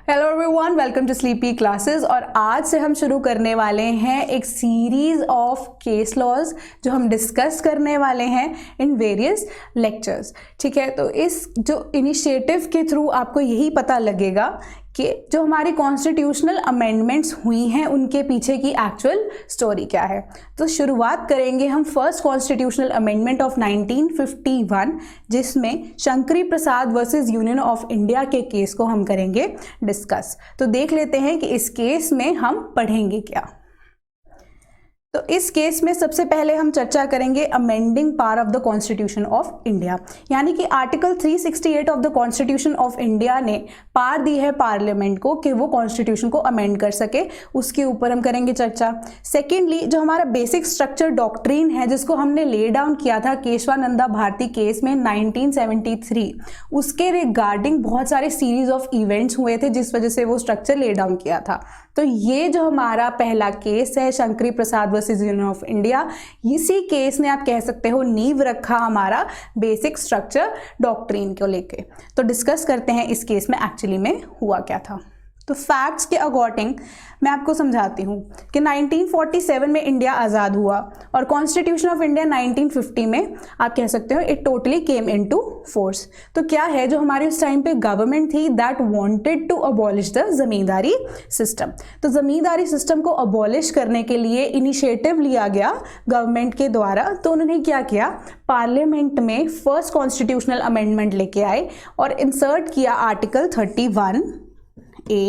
Hello everyone, welcome to sleepy classes. और आज से हम शुरू करने वाले हैं एक सीरीज ऑफ केस लॉज जो हम डिस्कस करने वाले हैं इन वेरियस लेक्चर्स। ठीक है, तो इस जो इनिशिएटिव के थ्रू आपको यही पता लगेगा कि जो हमारी कॉन्स्टिट्यूशनल अमेंडमेंट्स हुई हैं उनके पीछे की एक्चुअल स्टोरी क्या है। तो शुरुआत करेंगे हम फर्स्ट कॉन्स्टिट्यूशनल अमेंडमेंट ऑफ 1951, जिसमें शंकरी प्रसाद वर्सेस यूनियन ऑफ इंडिया के केस को हम करेंगे डिस्कस। तो देख लेते हैं कि इस केस में हम पढ़ेंगे क्या। तो इस केस में सबसे पहले हम चर्चा करेंगे amending power of the constitution of India, यानी कि article 368 of the constitution of India ने पावर दी है पार्लियामेंट को कि वो कॉन्स्टिट्यूशन को अमेंड कर सके, उसके ऊपर हम करेंगे चर्चा। सेकेंडली, जो हमारा बेसिक स्ट्रक्चर डॉक्ट्रिन है जिसको हमने ले डाउन किया था केशवानंदा भारती केस में 1973, उसके रिगार्डिंग बहुत सारे सीरीज ऑफ इवेंट्स हुए थे जिस वजह से वो स्ट्रक्चर ले डाउन किया था। तो ये जो हमारा पहला केस है शंकरी प्रसाद वर्सेस यूनियन ऑफ इंडिया, इसी केस ने आप कह सकते हो नींव रखा हमारा बेसिक स्ट्रक्चर डॉक्ट्रिन को लेके। तो डिस्कस करते हैं इस केस में एक्चुअली में हुआ क्या था। तो फैक्ट्स के अकॉर्डिंग मैं आपको समझाती हूँ कि 1947 में इंडिया आज़ाद हुआ और कॉन्स्टिट्यूशन ऑफ इंडिया 1950 में आप कह सकते हो it totally came into force. तो क्या है, जो हमारी उस टाइम पे गवर्नमेंट थी that wanted to abolish the zamindari system. तो जमींदारी सिस्टम को अबॉलिश करने के लिए इनिशिएटिव लिया गया गवर्नमेंट के द्वारा। तो उन्होंने क्या किया, पार्लियामेंट में फर्स्ट कॉन्स्टिट्यूशनल अमेंडमेंट लेके आए और इंसर्ट किया आर्टिकल 31A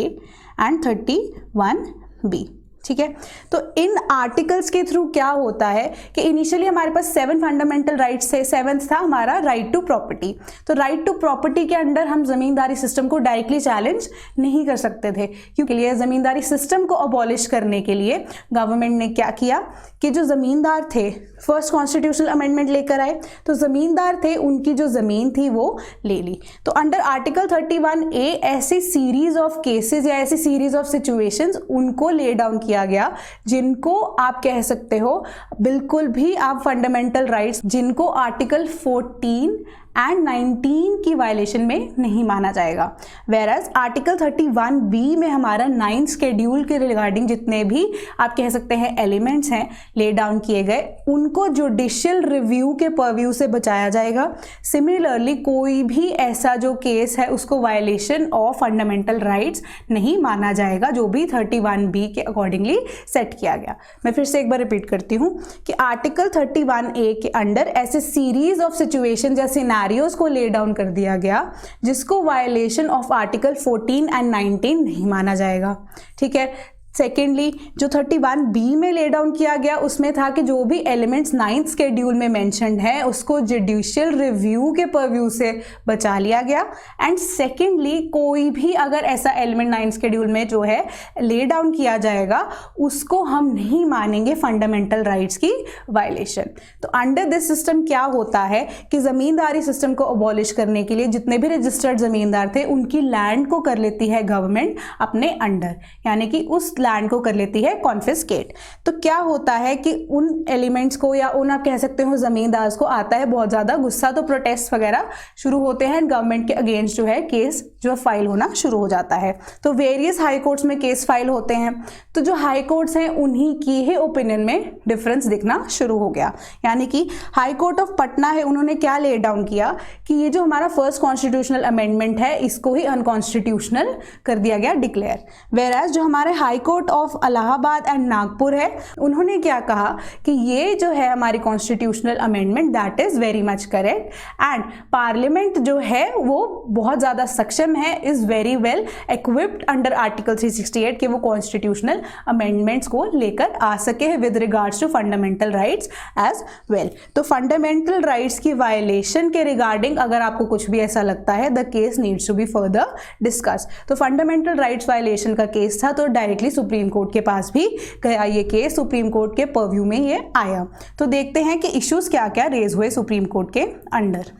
एंड 31B। ठीक है, तो इन आर्टिकल्स के थ्रू क्या होता है कि इनिशियली हमारे पास 7 फंडामेंटल राइट्स थे। 7th था हमारा राइट टू प्रॉपर्टी। तो राइट टू प्रॉपर्टी के अंडर हम जमींदारी सिस्टम को डायरेक्टली चैलेंज नहीं कर सकते थे, क्योंकि लिए जमींदारी सिस्टम को अबॉलिश करने के लिए गवर्नमेंट ने क्या किया कि जो जमींदार थे फर्स्ट कॉन्स्टिट्यूशनल अमेंडमेंट लेकर आए, तो जमींदार थे उनकी जो जमीन थी वो ले ली। तो अंडर आर्टिकल 31A ऐसी सीरीज ऑफ केसेस या ऐसी सीरीज ऑफ सिचुएशंस उनको ले डाउन किया गया जिनको आप कह सकते हो बिल्कुल भी आप फंडामेंटल राइट्स जिनको आर्टिकल 14 एंड 19 की वायलेशन में नहीं माना जाएगा। वेरएज आर्टिकल 31B में हमारा 9th शेड्यूल के रिगार्डिंग जितने भी आप कह सकते हैं एलिमेंट्स हैं ले डाउन किए गए, उनको जुडिशियल रिव्यू के परव्यू से बचाया जाएगा। सिमिलरली कोई भी ऐसा जो केस है उसको वायलेशन ऑफ फंडामेंटल राइट्स नहीं माना जाएगा, जो भी 31B के अकॉर्डिंगली सेट किया गया। मैं फिर से एक बार रिपीट करती हूँ कि आर्टिकल 31A के अंडर ऐसे सीरीज ऑफ सिचुएशन या सिनेरियोज को ले डाउन कर दिया गया जिसको वायलेशन ऑफ आर्टिकल 14 एंड 19 नहीं माना जाएगा। ठीक है, सेकेंडली जो 31B में ले डाउन किया गया उसमें था कि जो भी एलिमेंट्स 9th शेड्यूल में मेंशन्ड है उसको जुडिशियल रिव्यू के परव्यू से बचा लिया गया। एंड सेकेंडली कोई भी अगर ऐसा एलिमेंट 9th शेड्यूल में जो है ले डाउन किया जाएगा उसको हम नहीं मानेंगे फंडामेंटल राइट्स की वायलेशन। तो अंडर दिस सिस्टम क्या होता है कि जमींदारी सिस्टम को अबॉलिश करने के लिए जितने भी रजिस्टर्ड जमींदार थे उनकी लैंड को कर लेती है गवर्नमेंट अपने अंडर, यानी कि उस लैंड को कर लेती है कॉन्फिस्केट। तो क्या होता है कि उन एलिमेंट्स को या उन आप कह सकते हो जमींदार्स को आता है बहुत ज्यादा गुस्सा, तो प्रोटेस्ट वगैरह शुरू होते हैं गवर्नमेंट के अगेंस्ट जो है केस जो फाइल होना शुरू हो जाता है। तो वेरियस हाई कोर्ट्स में केस फाइल होते हैं। तो जो हाई कोर्ट्स हैं उन्हीं की ही ओपिनियन में डिफरेंस दिखना शुरू हो गया, यानी कि हाई कोर्ट ऑफ पटना है, उन्होंने क्या ले डाउन किया कि ये जो हमारा फर्स्ट कॉन्स्टिट्यूशनल अमेंडमेंट है इसको ही अनकॉन्स्टिट्यूशनल कर दिया गया डिक्लेयर। वेराज जो हमारे high court of Allahabad and Nagpur है, उन्होंने क्या कहा कि ये जो है हमारी constitutional amendment that is very much correct and parliament जो है वो बहुत ज्यादा सक्षम है, is very well equipped under article 368 के वो कॉन्स्टिट्यूशनल अमेंडमेंट्स को लेकर आ सके हैं with regards to fundamental rights as well. तो फंडामेंटल राइट्स की वायलेशन के रिगार्डिंग अगर आपको कुछ भी ऐसा लगता है the case needs to be further discuss. तो फंडामेंटल राइट्स वायलेशन का केस था, तो डायरेक्टली सुप्रीम कोर्ट के पास भी गया ये केस, सुप्रीम कोर्ट के परव्यू में ये आया। तो देखते हैं कि इश्यूज क्या क्या रेज हुए सुप्रीम कोर्ट के अंडर।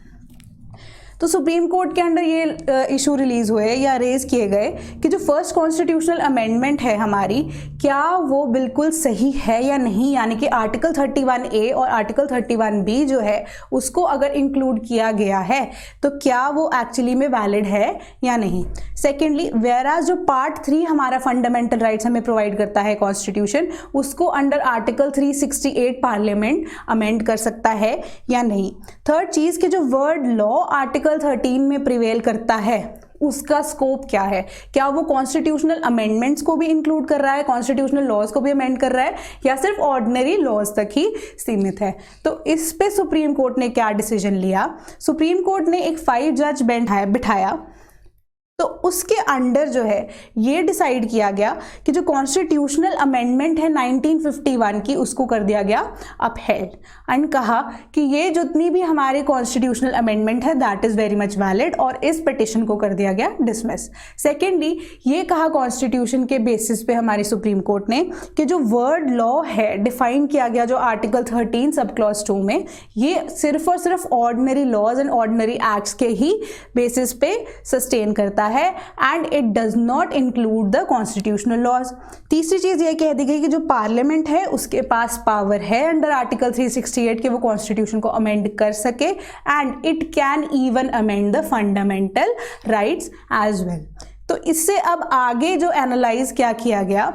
तो सुप्रीम कोर्ट के अंडर ये इशू रिलीज हुए या रेज किए गए कि जो फर्स्ट कॉन्स्टिट्यूशनल अमेंडमेंट है हमारी, क्या वो बिल्कुल सही है या नहीं, यानी कि आर्टिकल 31A और आर्टिकल 31B जो है उसको अगर इंक्लूड किया गया है तो क्या वो एक्चुअली में वैलिड है या नहीं। सेकेंडली, वेराज जो पार्ट 3 हमारा फंडामेंटल राइट्स हमें प्रोवाइड करता है कॉन्स्टिट्यूशन, उसको अंडर आर्टिकल 368 पार्लियामेंट अमेंड कर सकता है या नहीं। थर्ड चीज कि जो वर्ड लॉ आर्टिकल 13 में प्रिवेल करता है उसका स्कोप क्या है, क्या वो कॉन्स्टिट्यूशनल अमेंडमेंट्स को भी इंक्लूड कर रहा है, कॉन्स्टिट्यूशनल लॉज को भी अमेंड कर रहा है, या सिर्फ ऑर्डिनरी लॉज तक ही सीमित है। तो इस पे सुप्रीम कोर्ट ने क्या डिसीजन लिया, सुप्रीम कोर्ट ने एक 5 जज बेंच बिठाया, तो उसके अंडर जो है ये डिसाइड किया गया कि जो कॉन्स्टिट्यूशनल अमेंडमेंट है 1951 की उसको कर दिया गया अपहेल्ड, एंड कहा कि ये जितनी भी हमारे कॉन्स्टिट्यूशनल अमेंडमेंट है that is very much valid, और इस पिटिशन को कर दिया गया डिसमिस। सेकेंडली, ये कहा कॉन्स्टिट्यूशन के बेसिस पे हमारी सुप्रीम कोर्ट ने कि जो वर्ड लॉ है डिफाइन किया गया जो आर्टिकल 13 सब क्लॉज 2 में, ये सिर्फ और सिर्फ ordinary laws and ordinary acts के ही बेसिस पे सस्टेन करता है and it does not include the constitutional laws. तीसरी चीज ये कह दी गई कि जो पार्लियामेंट है उसके पास पावर है अंडर आर्टिकल 368 के वो कॉन्स्टिट्यूशन को अमेंड कर सके and it can even amend the fundamental rights as well. तो इससे अब आगे जो एनालाइज क्या किया गया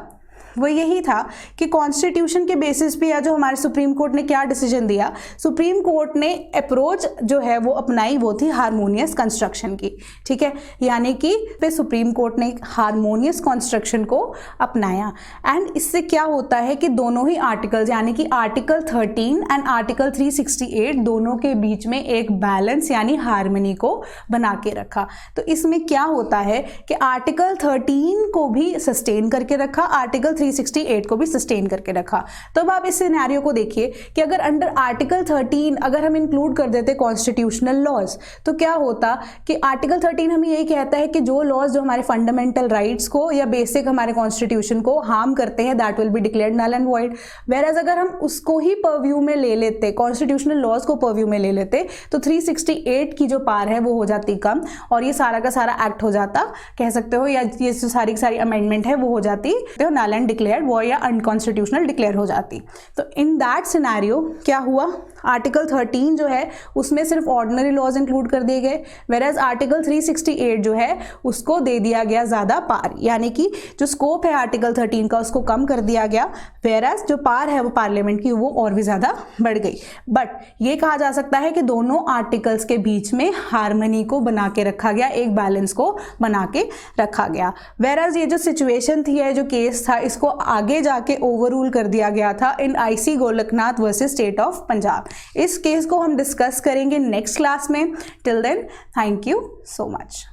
वो यही था कि कॉन्स्टिट्यूशन के बेसिस पे या जो हमारे सुप्रीम कोर्ट ने क्या डिसीजन दिया, सुप्रीम कोर्ट ने अप्रोच जो है वो अपनाई, वो थी हारमोनियस कंस्ट्रक्शन की, ठीक है, यानी कि पे सुप्रीम कोर्ट ने हारमोनियस कंस्ट्रक्शन को अपनाया। एंड इससे क्या होता है कि दोनों ही आर्टिकल्स यानी कि आर्टिकल 13 एंड आर्टिकल 368 दोनों के बीच में एक बैलेंस यानी हारमनी को बना के रखा। तो इसमें क्या होता है कि आर्टिकल 13 को भी सस्टेन करके रखा, आर्टिकल 368 को भी सस्टेन करके रखा। तो अब आप इस सिनेरियो को देखिए कि अगर अंडर आर्टिकल 13 अगर हम इंक्लूड कर देते कॉन्स्टिट्यूशनल लॉज तो क्या होता कि आर्टिकल 13 हमें यही कहता है कि जो लॉज जो हमारे फंडामेंटल राइट्स को या बेसिक हमारे कॉन्स्टिट्यूशन को हार्म करते हैं that will be declared null and void. Whereas अगर हम उसको ही परव्यू में ले लेते, कॉन्स्टिट्यूशनल लॉज को परव्यू में ले लेते, तो 368 की जो पार है वो हो जाती कम और ये सारा का सारा एक्ट हो जाता, कह सकते हो, या ये जो सारी की सारी अमेंडमेंट है वो हो जाती नल एंड डिक्लेयर्ड वो या अनकॉन्स्टिट्यूशनल डिक्लेयर हो जाती। तो इन दैट सिनेरियो क्या हुआ, आर्टिकल 13 जो है उसमें सिर्फ ऑर्डिनरी लॉज इंक्लूड कर दिए गए, वेयरएज आर्टिकल 368 जो है उसको दे दिया गया ज्यादा पार, यानी कि जो स्कोप है आर्टिकल 13 का उसको कम कर दिया गया, वेयरएज जो पार है वो पार्लियामेंट की वो और भी ज्यादा बढ़ गई। बट ये कहा जा सकता है कि दोनों आर्टिकल्स के बीच में हार्मनी को बना के रखा गया, एक बैलेंस को बना के रखा गया। वेयरएज ये जो सिचुएशन थी, ये जो केस था, इसको आगे जाके ओवररूल कर दिया गया था in IC Golaknath versus state of Punjab. इस केस को हम डिस्कस करेंगे नेक्स्ट क्लास में। Till then thank you so much.